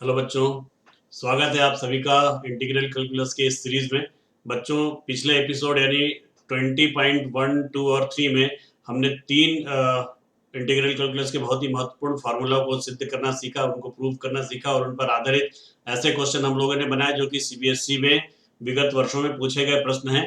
Hello बच्चों, स्वागत है आप सभी का इंटीग्रल कैलकुलस के इस सीरीज में। बच्चों, पिछले एपिसोड यानी 20.1, 2 और 3 में हमने तीन इंटीग्रल कैलकुलस के बहुत ही महत्वपूर्ण फार्मूला को सिद्ध करना सीखा, उनको प्रूव करना सीखा और उन पर आधारित ऐसे क्वेश्चन हम लोगों ने बनाए जो कि सीबीएसई में विगत वर्षों में पूछे गए प्रश्न हैं।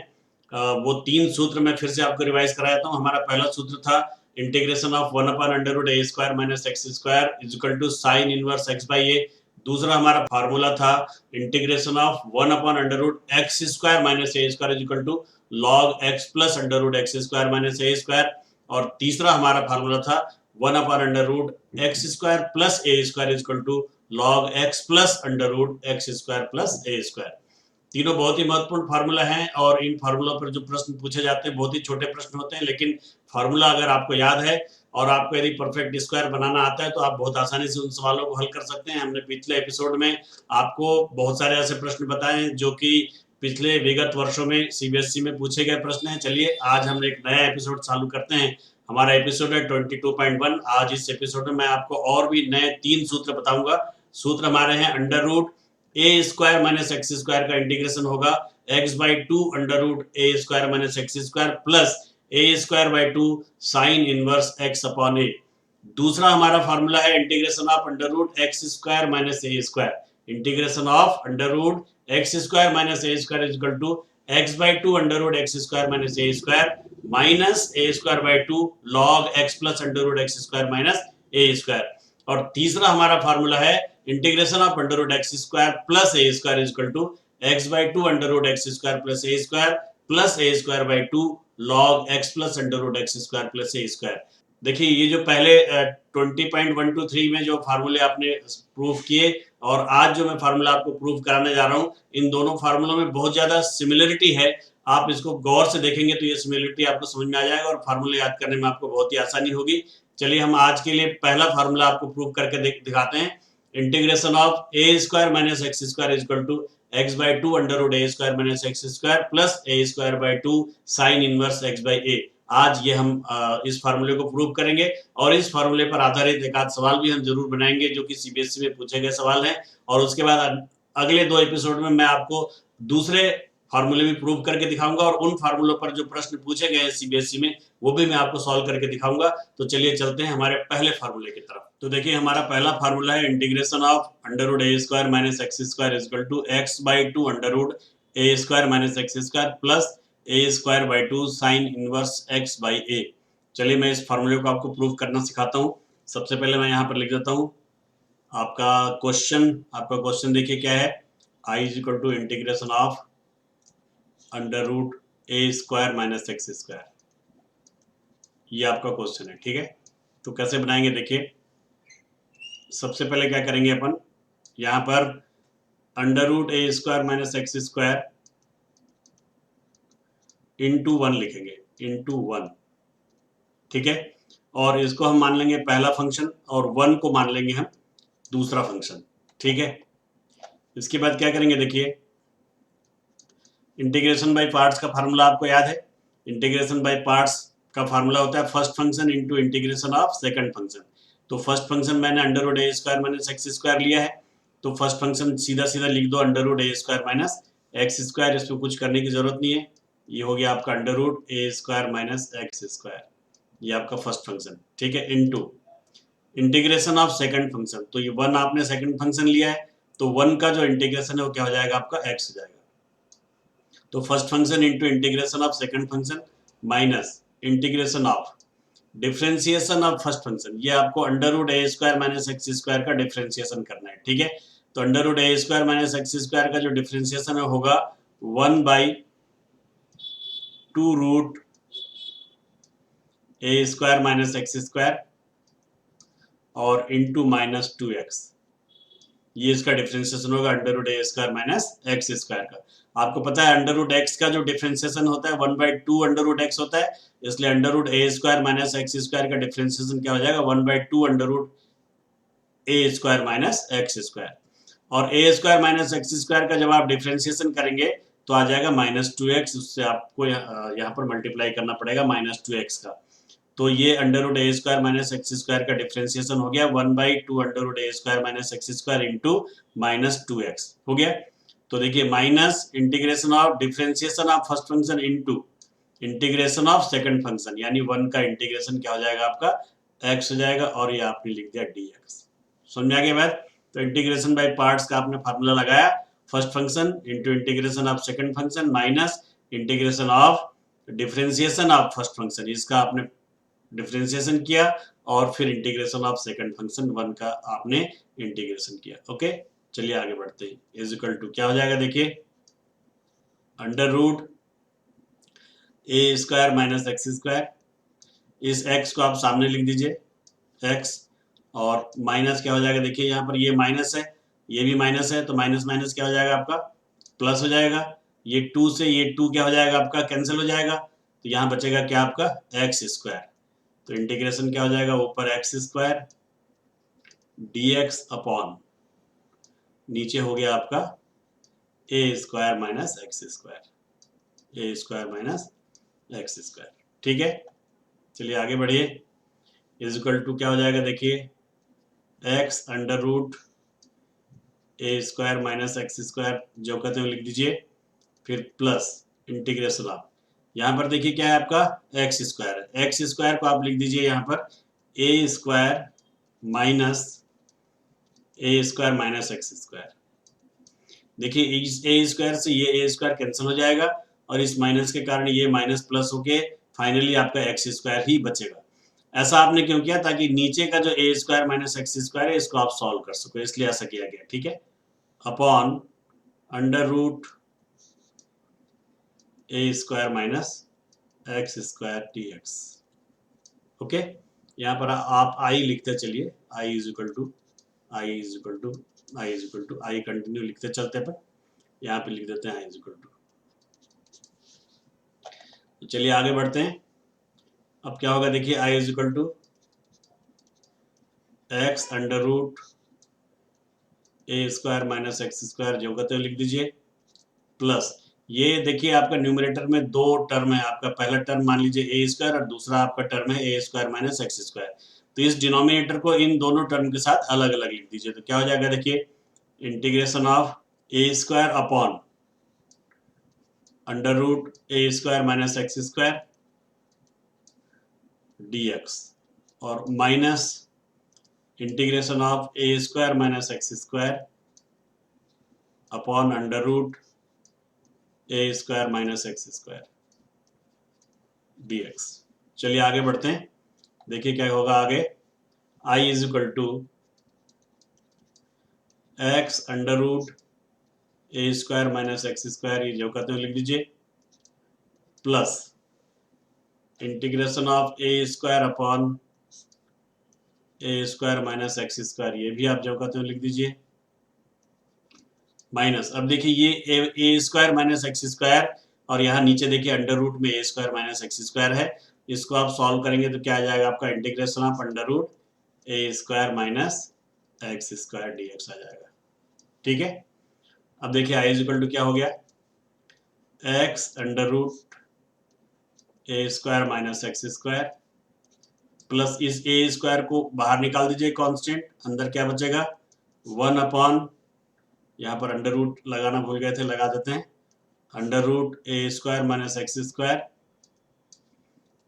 वो तीन सूत्र मैं फिर से आपको रिवाइज कराता हूँ। हमारा पहला सूत्र था integration of 1/√a² minus x square is equal to sine inverse x by A. दूसरा हमारा फार्मूला था integration of 1/√x² minus A square is equal to log x plus √x² minus A square. और तीसरा हमारा formula था 1/√x² plus A square is equal to log x plus √x² plus A square. तीनों बहुत ही महत्वपूर्ण formula हैं और इन formula पर जो प्रश्न पूछे जाते हैं बहुत ही छोटे प्रश्न होते हैं, लेकिन फार्मूला अगर आपको याद है और आपको यदि परफेक्ट स्क्वायर बनाना आता है तो आप बहुत आसानी से उन सवालों को हल कर सकते हैं। हमने पिछले एपिसोड में आपको बहुत सारे ऐसे प्रश्न बताए हैं जो कि पिछले विगत वर्षों में सीबीएसई में पूछे गए प्रश्न हैं। चलिए आज हम एक नया एपिसोड चालू करते हैं। हमारा एपिसोड है 22.1। आज इस एपिसोड में मैं आपको और भी नए तीन सूत्र बताऊंगा। सूत्र हमारे हैं √a² माइनस एक्स स्क्वायर का इंटीग्रेशन होगा x/2 √a² minus x square plus a²/2 sine inverse x upon A. दूसरा हमारा फार्मूला है integration of √x² minus A square. Integration of √x² minus A square is equal to x/2 √x² minus A square minus a²/2 log x plus √x² minus A square. और तीसरा हमारा formula है integration of √x² plus A square is equal to x/2 √x² plus A square plus a²/2 log x plus √x² plus A square. देखिए ये जो पहले 20.123 में जो फार्मूले आपने प्रूफ किए और आज जो मैं फार्मूला आपको प्रूफ कराने जा रहा हूँ, इन दोनों फार्मूलों में बहुत ज्यादा सिमिलरिटी है। आप इसको गौर से देखेंगे तो ये सिमिलरिटी आपको समझ में आ जाएगा और फार्मूले याद करने में आपको बहुत ही आसानी होगी। चलिए हम आज के लिए पहला फार्मूला आपको प्रूव करके दिखाते हैं। Integration of a² minus x square is equal to x/2 √a² minus x square plus a²/2 sine inverse x by A. आज ये हम इस फार्मूले को प्रूव करेंगे और इस फार्मूले पर आधारित एक आध सवाल भी हम जरूर बनाएंगे जो कि सीबीएसई में पूछे गए सवाल हैं। और उसके बाद अगले दो एपिसोड में मैं आपको दूसरे फार्मूले भी प्रूव करके दिखाऊंगा और उन फार्मूलों पर जो प्रश्न पूछे गए हैं सीबीएसई में वो भी मैं आपको सॉल्व करके दिखाऊंगा। तो चलिए चलते हैं हमारे पहले फार्मूले की तरफ। तो देखिए हमारा पहला फार्मूला है integration of √a² minus x square is equal to x/2 √a² minus x square plus a²/2 sine inverse x by A. चलिए मैं इस फार्मूले को आपको प्रूव करना सिखाता हूँ। सबसे पहले मैं यहाँ पर लिख देता हूँ आपका क्वेश्चन देखिए क्या है। I is equal to integration of √a² minus x square, ये आपका क्वेश्चन है। ठीक है, तो कैसे बनाएंगे देखिए। सबसे पहले क्या करेंगे अपन, यहाँ पर √a² minus x square into 1 लिखेंगे, इंटू 1। ठीक है, और इसको हम मान लेंगे पहला फंक्शन और 1 को मान लेंगे हम दूसरा फंक्शन। ठीक है, इसके बाद क्या करेंगे देखिए, इंटीग्रेशन बाय पार्ट्स का फार्मूला आपको याद है। इंटीग्रेशन बाय पार्ट्स का फार्मूला होता है first function into integration of second function. तो फर्स्ट फंक्शन मैंने √a² माइनस एक्स स्क्वायर लिया है, तो फर्स्ट फंक्शन सीधा सीधा लिख दो √a² माइनस एक्स स्क्वायर। इसमें कुछ करने की जरूरत नहीं है, ये हो गया आपका √a² माइनस एक्स स्क्वायर, ये आपका फर्स्ट फंक्शन। ठीक है, into integration of second function. तो ये 1 आपने सेकंड फंक्शन लिया है, तो 1 का जो इंटीग्रेशन है वो क्या हो जाएगा आपका x हो जाएगा। तो first function into integration of second function minus integration of differentiation of first function. ये आपको √a² माइनस एक्स स्क्वायर का डिफरेंशिएशन करना है। ठीक है, तो √a² माइनस एक्स स्क्वायर का जो डिफरेंशिएशन होगा 1/2 √a² माइनस एक्स स्क्वायर और इंटू माइनस 2x, ये इसका डिफरेंशिएशन होगा √a² माइनस एक्स स्क्वायर का। आपको पता है √x का जो डिफरेंशिएशन होता है 1/2 √x होता है, इसलिए √a² माइनस एक्स स्क्वायर का डिफरेंशिएशन क्या हो जाएगा 1/2 √a² माइनस एक्स स्क्वायर। और a² माइनस एक्स स्क्वायर का जब आप डिफरेंशिएशन करेंगे तो आ जाएगा -2x, उससे आपको यहाँ पर मल्टीप्लाई करना पड़ेगा -2x का। तो ये अंडर रूट ए स्क्वायर माइनस एक्स स्क्वायर का डिफ्रेंसिएशन हो गया 1/2 अंडर रूट ए square minus x square into -2x हो गया। तो देखिए minus integration of differentiation of first function into integration of second function, यानी 1 का इंटीग्रेशन क्या हो जाएगा आपका x हो जाएगा, और ये आपने लिख दिया dx। समझ में आ गया बात? तो इंटीग्रेशन बाय पार्ट्स का आपने फार्मूला लगाया, first function into integration of second function minus integration of differentiation of first function, इसका आपने डिफरेंशिएशन किया, और फिर इंटीग्रेशन ऑफ सेकंड फंक्शन 1 का आपने इंटीग्रेशन किया। ओके, चलिए आगे बढ़ते हैं। इज इक्वल टू क्या हो जाएगा, देखिए अंडर रूट ए स्क्वायर माइनस एक्स स्क्वायर, इस x को आप सामने लिख दीजिए x, और माइनस क्या हो जाएगा, देखिए यहाँ पर ये माइनस है, ये भी माइनस है, तो माइनस माइनस क्या हो जाएगा आपका प्लस हो जाएगा। ये 2 से ये 2 क्या हो जाएगा आपका कैंसिल हो जाएगा, तो यहाँ बचेगा क्या आपका एक्स स्क्वायर। तो इंटीग्रेशन क्या हो जाएगा, ऊपर एक्स स्क्वायर dx अपॉन नीचे हो गया आपका ए स्क्वायर माइनस एक्स स्क्वायर, ए स्क्वायर माइनस एक्स स्क्वायर। ठीक है, चलिए आगे बढ़िए। इज इक्वल टू क्या हो जाएगा, देखिए एक्स अंडर रूट ए स्क्वायर माइनस एक्स स्क्वायर जो कहते हैं लिख दीजिए, फिर प्लस इंटीग्रेशन ऑफ, यहाँ पर देखिए क्या है आपका एक्स स्क्वायर है, एक्स स्क्वायर को आप लिख दीजिए यहाँ पर ए square minus A square minus x square. देखिए इस ए स्क्वायर से ये ए स्क्वायर कैंसिल हो जाएगा, और इस माइनस के कारण ये माइनस प्लस होके फाइनली आपका एक्स स्क्वायर ही बचेगा। ऐसा आपने क्यों किया, ताकि नीचे का जो ए स्क्वायर माइनस एक्स स्क्वायर है इसको आप सॉल्व कर सको, इसलिए ऐसा किया गया। ठीक है, अपॉन अंडर रूट ए square minus x square dx। Okay, यहाँ पर आप आई लिखते चलिए, I is equal to I is equal to I is equal to I continue लिखते चलते, पर यहाँ पे लिख देते हैं आई इज इक्वल टू। तो चलिए आगे बढ़ते हैं। अब क्या होगा, देखिए I is equal to x under root A square minus x square जो कहते हैं लिख दीजिए, प्लस ये देखिए आपका न्यूमरेटर में दो टर्म है, आपका पहला टर्म मान लीजिए ए स्क्वायर और दूसरा आपका टर्म है A square minus x square. तो इस डिनोमिनेटर को इन दोनों टर्म के साथ अलग अलग लिख दीजिए, तो क्या हो जाएगा, देखिए integration of a square upon under root A square minus x square dx, और minus integration of a square minus x square upon under root A square minus x square dx। चलिए आगे बढ़ते हैं, देखिए क्या होगा आगे, i is equal to x under root A square minus x square, ये जो कहते हैं लिख दीजिए, plus integration of a square upon a square minus x square, ये भी आप जो कहते हैं लिख दीजिए, माइनस अब देखिए ये ए स्क्वायर माइनस एक्स स्क्वायर, और यहाँ नीचे देखिए अंडर रूट में A square minus x square है, इसको आप सॉल्व करेंगे तो क्या आ जाएगा आपका integration of under root A square minus x square dx आ जाएगा। ठीक है, अब देखिए आई इज इक्वल टू क्या हो गया, एक्स अंडर रूट ए square minus x square, plus इस ए स्क्वायर को बाहर निकाल दीजिए कांस्टेंट, अंदर क्या बचेगा 1 अपॉन, यहाँ पर अंडर रूट लगाना भूल गए थे, लगा देते हैं, अंडर रूट ए square minus x square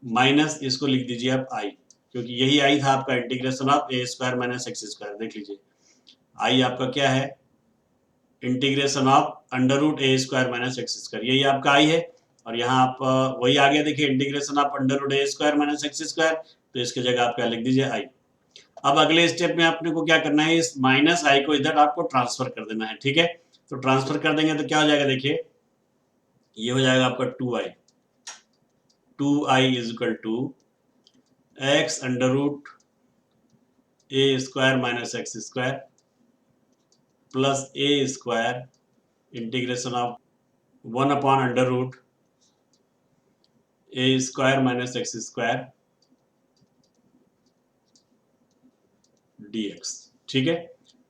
minus इसको लिख दीजिए आप आई, क्योंकि यही आई था आपका integration of a square minus x square. देख लीजिए आई आपका क्या है, integration of under root A square minus x square, यही आपका आई है, और यहाँ आप वही आ गया, देखिए integration of under root A square minus x square, तो इसकी जगह आप क्या लिख दीजिए आई। अब अगले स्टेप में आपने को क्या करना है, इस माइनस आई को इधर आपको ट्रांसफर कर देना है। ठीक है, तो ट्रांसफर कर देंगे तो क्या हो जाएगा, देखिए ये हो जाएगा आपका 2i is equal to x under root A square minus x square plus A square integration of 1 upon under root A square minus x square dx। ठीक है,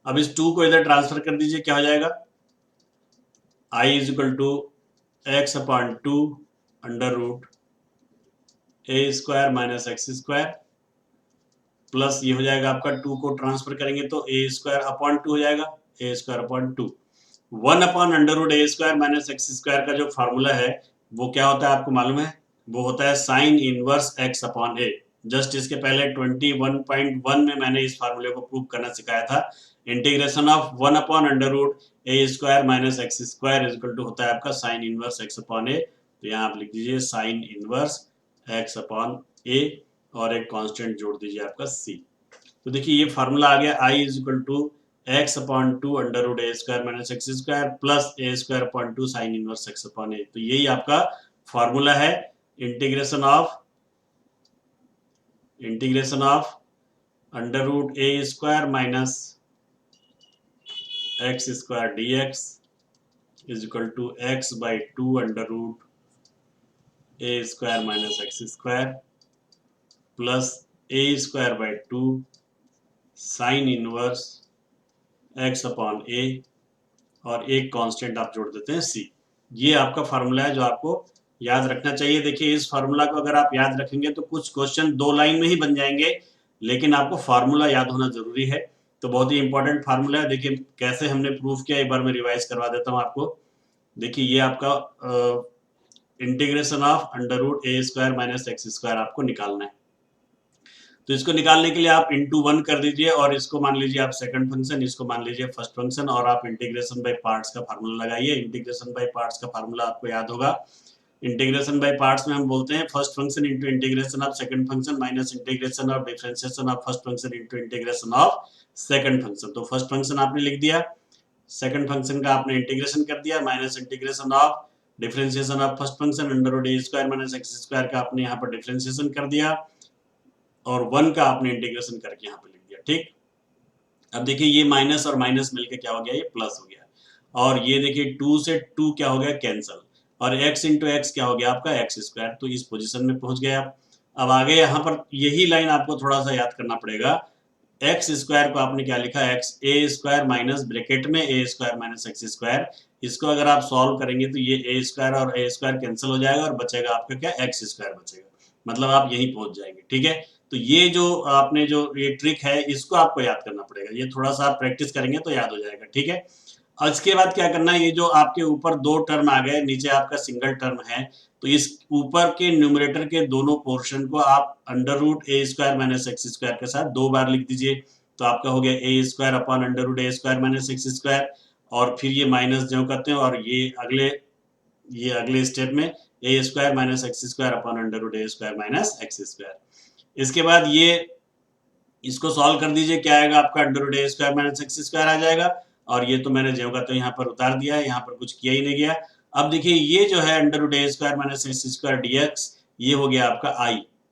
अब इस 2 को इधर ट्रांसफर कर दीजिए, क्या हो जाएगा, i is equal to x upon 2 under root A square minus x square plus ये हो जाएगा आपका 2 को ट्रांसफर करेंगे तो ए स्क्वायर अपॉन 2 हो जाएगा, A square upon 2। 1 upon under root A square minus x square का जो फार्मूला है वो क्या होता है आपको मालूम है? वो होता है साइन इनवर्स एक्स अपॉन ए। जस्ट इसके पहले 21.1 में मैंने इस फार्मूले को प्रूव करना सिखाया था। Integration of 1 upon under root A square minus x square is equal to होता है आपका साइन इनवर्स एक्स अपॉन ए। तो यहाँ आप लिख दीजिए साइन इनवर्स एक्स अपॉन ए और एक कांस्टेंट जोड़ दीजिए आपका c। तो देखिए ये फार्मूला आ गया i is equal to x upon 2 under root A square minus x square plus A square upon 2 sine inverse x upon ए। तो यही आपका फार्मूला है integration of under root A square minus x square D X is equal to X by 2 under root A square minus x square plus A square by 2 sine inverse x upon ए और एक constant आप जोड़ देते हैं c। ये आपका formula है जो आपको याद रखना चाहिए। देखिए इस फार्मूला को अगर आप याद रखेंगे तो कुछ क्वेश्चन 2 लाइन में ही बन जाएंगे, लेकिन आपको फार्मूला याद होना जरूरी है। तो बहुत ही इंपॉर्टेंट फार्मूला है। देखिए कैसे हमने प्रूफ किया, एक बार मैं रिवाइज करवा देता हूँ आपको। देखिए ये आपका integration of under root A square minus x square आपको निकालना है। तो इसको निकालने के लिए आप इंटू 1 कर दीजिए और इसको मान लीजिए आप सेकंड फंक्शन, इसको मान लीजिए फर्स्ट फंक्शन और आप इंटीग्रेशन बाय पार्ट्स का फार्मूला लगाइए। इंटीग्रेशन बाय पार्ट्स का फार्मूला आपको याद होगा। इंटीग्रेशन बाय पार्ट्स में हम बोलते हैं first function into integration of second function minus integration of differentiation of first function into integration of second function. तो फर्स्ट फंक्शन आपने लिख दिया, सेकंड फंक्शन का आपने इंटीग्रेशन कर दिया, minus integration of differentiation of first function under root A square minus x square का आपने यहाँ पर डिफरेंशिएशन कर दिया और 1 का आपने इंटीग्रेशन करके यहाँ पे लिख दिया। ठीक, अब देखिए ये माइनस और माइनस मिलके क्या हो गया, ये प्लस हो गया। और ये देखिए 2 से 2 क्या हो गया, कैंसल, और x इंटू एक्स क्या हो गया आपका एक्स स्क्वायर। तो इस पोजीशन में पहुंच गए आप। अब आगे यहाँ पर यही लाइन आपको थोड़ा सा याद करना पड़ेगा। एक्स स्क्वायर को आपने क्या लिखा, एक्स ए स्क्वायर माइनस ब्रैकेट में A square minus x square. इसको अगर आप सॉल्व करेंगे तो ये ए स्क्वायर और ए स्क्वायर कैंसिल हो जाएगा और बचेगा आपका क्या, एक्स स्क्वायर बचेगा। मतलब आप यहीं पहुंच जाएंगे। ठीक है, तो ये जो आपने जो ये ट्रिक है इसको आपको याद करना पड़ेगा। ये थोड़ा सा आप प्रैक्टिस करेंगे तो याद हो जाएगा। ठीक है, और इसके बाद क्या करना है, ये जो आपके ऊपर 2 टर्म आ गए, नीचे आपका सिंगल टर्म है, तो इस ऊपर के न्यूमरेटर के दोनों पोर्शन को आप अंडर रूट ए स्क्वायर माइनस एक्स स्क्वायर के साथ 2 बार लिख दीजिए। तो आपका हो गया ए स्क्वायर अपॉन अंडर रूट ए स्क्वायर माइनस एक्स स्क्वायर, और फिर ये माइनस जो करते हैं और ये अगले स्टेप में A square minus x square upon under root A square minus x square. इसके बाद ये इसको सॉल्व कर दीजिए, क्या आएगा आपका अंडर रूट ए स्क्वायर माइनस एक्स स्क्वायर आ जाएगा। और ये तो मैंने जो का तो यहाँ पर उतार दिया है, यहाँ पर कुछ किया ही नहीं गया। अब देखिए ये जो है अंडर रूट ए square minus x square D X, ये हो गया आपका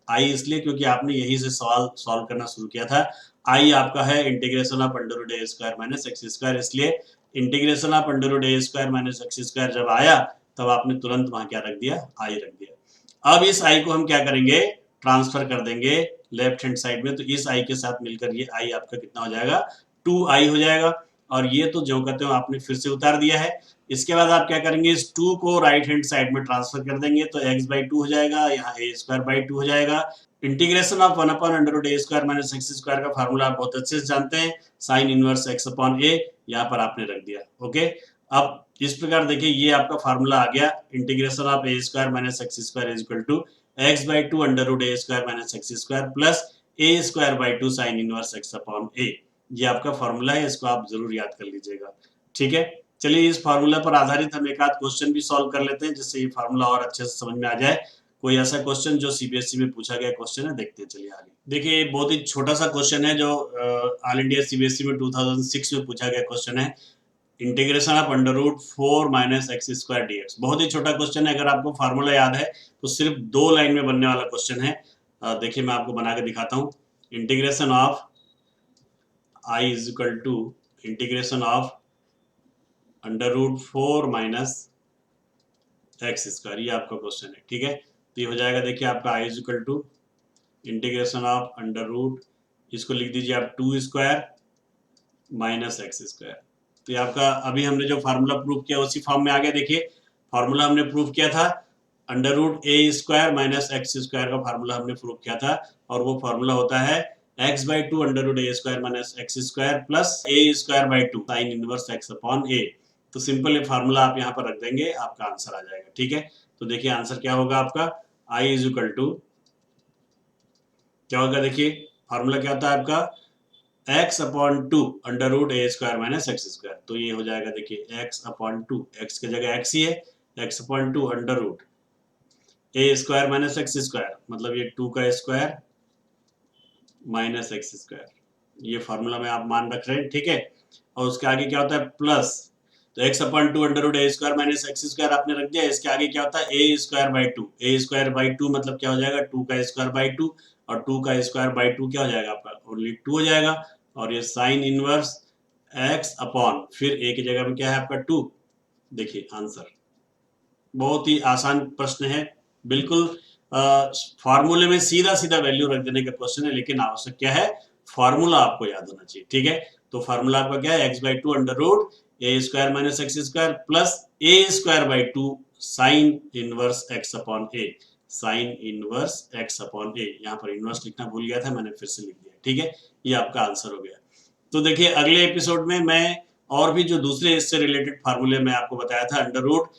आई इसलिए क्योंकि आपने यहीं से सवाल सॉल्व करना शुरू किया था। आई आपका है integration of under root A square minus x square, इसलिए integration of under root A square minus x square जब आया तब आपने तुरंत वहां क्या रख दिया, आई रख दिया। अब इस आई को हम क्या करेंगे, ट्रांसफर कर देंगे लेफ्ट हैंड साइड में। तो इस आई के साथ मिलकर ये आई आपका कितना हो जाएगा, 2i हो जाएगा। और ये तो जो कहते हो आपने फिर से उतार दिया है। इसके बाद आप क्या करेंगे, इस 2 को राइट हैंड साइड में ट्रांसफर कर देंगे तो x/2 हो जाएगा, यहाँ a स्क्वायर बाई 2 हो जाएगा। Integration of 1 upon under root A square minus x square का फार्मूला आप बहुत अच्छे से जानते हैं, sine inverse x upon a, यहाँ पर आपने रख दिया। ओके, अब इस प्रकार देखिए ये आपका फार्मूला आ गया, integration of a square minus x square is equal to x/2 under root A square minus x square plus a square by 2 sine inverse x upon a। ये आपका फार्मूला है, इसको आप जरूर याद कर लीजिएगा। ठीक है, चलिए इस फार्मूला पर आधारित हम एक आध क्वेश्चन भी सॉल्व कर लेते हैं जिससे ये फार्मूला और अच्छे से समझ में आ जाए। कोई ऐसा क्वेश्चन जो सीबीएसई में पूछा गया क्वेश्चन है, देखते हैं चलिए आगे। देखिए बहुत ही छोटा सा क्वेश्चन है जो ऑल इंडिया सीबीएसई में 2006 में पूछा गया क्वेश्चन है, integration of under root 4 minus x square dx. बहुत ही छोटा क्वेश्चन है, अगर आपको फार्मूला याद है तो सिर्फ 2 लाइन में बनने वाला क्वेश्चन है। देखिए मैं आपको बना के दिखाता हूँ। Integration of I is equal to integration of under root 4 minus x square, ये आपका क्वेश्चन है। ठीक है, तो ये हो जाएगा, देखिए आपका I is equal to integration of under root, इसको लिख दीजिए आप 2 स्क्वायर माइनस एक्स स्क्वायर। तो ये आपका अभी हमने जो फार्मूला प्रूव किया उसी फॉर्म में आ गया। देखिए फार्मूला हमने प्रूव किया था अंडर रूट ए स्क्वायर माइनस एक्स स्क्वायर का फार्मूला हमने प्रूव किया था, और वो फार्मूला होता है X by two under root A square minus x square plus A square by two sine inverse x upon ए। तो सिंपल ये फार्मूला आप यहाँ पर रख देंगे, आपका आंसर आ जाएगा। ठीक है, तो देखिए आंसर क्या होगा आपका, आई इज इक्वल टू क्या होगा, देखिए फार्मूला क्या होता है आपका, x upon two under root ए स्क्वायर माइनस एक्स स्क्वायर। तो ये हो जाएगा, देखिए x अपॉन टू, एक्स की जगह x ही है, x upon two under root ए स्क्वायर माइनस एक्स स्क्वायर, मतलब ये 2 का स्क्वायर माइनस एक्स स्क्वायर, ये फार्मूला में आप मान रख रहे हैं। ठीक है, और उसके आगे क्या होता है प्लस, तो x upon two under root ए स्क्वायर माइनस एक्स स्क्वायर आपने रख दिया, इसके आगे क्या होता है A square by two, A square by two मतलब क्या हो जाएगा 2 का स्क्वायर बाई टू, और 2 का स्क्वायर बाई टू क्या हो जाएगा आपका ओनली 2 हो जाएगा, और ये साइन इनवर्स x अपॉन फिर ए की जगह में क्या है आपका 2। देखिए आंसर बहुत ही आसान प्रश्न है, बिल्कुल फार्मूले में सीधा सीधा वैल्यू रख देने का क्वेश्चन है, लेकिन आवश्यक क्या है, फार्मूला आपको याद होना चाहिए। ठीक है, तो फार्मूला आपका क्या है, X by two under root A square minus x square plus A square by two sine inverse x upon A, sine inverse x upon A. यहाँ पर इनवर्स लिखना भूल गया था, मैंने फिर से लिख दिया। ठीक है, ये आपका आंसर हो गया। तो देखिए अगले एपिसोड में मैं और भी जो दूसरे इससे रिलेटेड फार्मूले मैं आपको बताया था, under root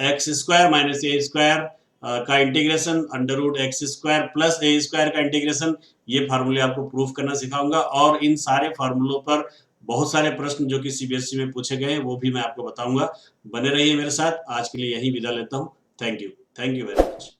X square minus A square का integration, under root X square plus ए स्क्वायर का इंटीग्रेशन, ये फार्मूले आपको प्रूफ करना सिखाऊंगा। और इन सारे फार्मूलों पर बहुत सारे प्रश्न जो कि सीबीएसई में पूछे गए हैं वो भी मैं आपको बताऊंगा। बने रहिए मेरे साथ। आज के लिए यही विदा लेता हूँ। Thank you very much.